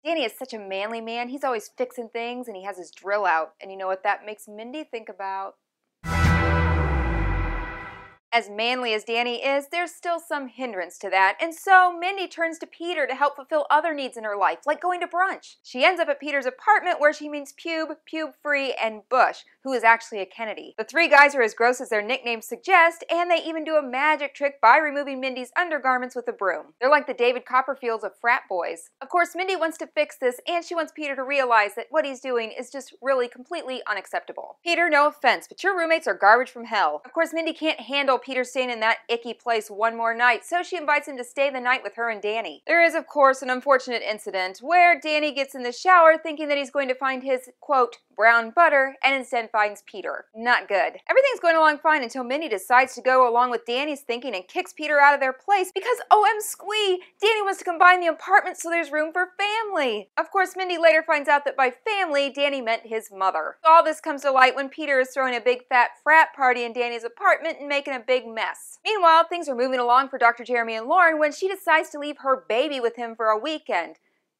Danny is such a manly man. He's always fixing things and he has his drill out. And you know what that makes Mindy think about? As manly as Danny is, there's still some hindrance to that, and so Mindy turns to Peter to help fulfill other needs in her life, like going to brunch. She ends up at Peter's apartment where she meets Pube, Pube-Free, and Bush, who is actually a Kennedy. The three guys are as gross as their nicknames suggest, and they even do a magic trick by removing Mindy's undergarments with a broom. They're like the David Copperfields of frat boys. Of course, Mindy wants to fix this, and she wants Peter to realize that what he's doing is just really completely unacceptable. Peter, no offense, but your roommates are garbage from hell. Of course, Mindy can't handle Peter staying in that icky place one more night, so she invites him to stay the night with her and Danny. There is, of course, an unfortunate incident where Danny gets in the shower thinking that he's going to find his, quote, brown butter, and instead finds Peter. Not good. Everything's going along fine until Mindy decides to go along with Danny's thinking and kicks Peter out of their place because, OM squee, Danny wants to combine the apartment so there's room for family. Of course, Mindy later finds out that by family, Danny meant his mother. All this comes to light when Peter is throwing a big fat frat party in Danny's apartment and making a big mess. Meanwhile, things are moving along for Dr. Jeremy and Lauren when she decides to leave her baby with him for a weekend.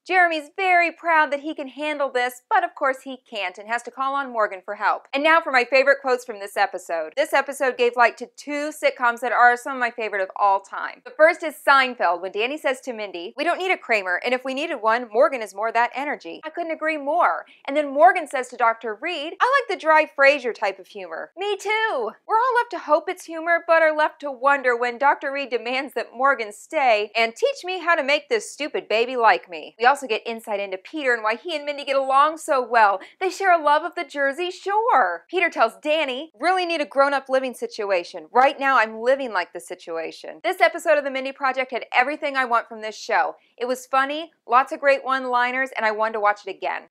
Jeremy's very proud that he can handle this, but of course he can't and has to call on Morgan for help. And now for my favorite quotes from this episode. This episode gave light to two sitcoms that are some of my favorite of all time. The first is Seinfeld, when Danny says to Mindy, "We don't need a Kramer, and if we needed one, Morgan is more that energy." I couldn't agree more. And then Morgan says to Dr. Reed, "I like the dry Frasier type of humor." Me too. We're all left to hope it's humor, but are left to wonder when Dr. Reed demands that Morgan stay and teach me how to make this stupid baby like me. We also get insight into Peter and why he and Mindy get along so well. They share a love of the Jersey Shore. Peter tells Danny, "Really need a grown-up living situation. Right now I'm living like the situation." This episode of the Mindy Project had everything I want from this show. It was funny, lots of great one-liners, and I wanted to watch it again.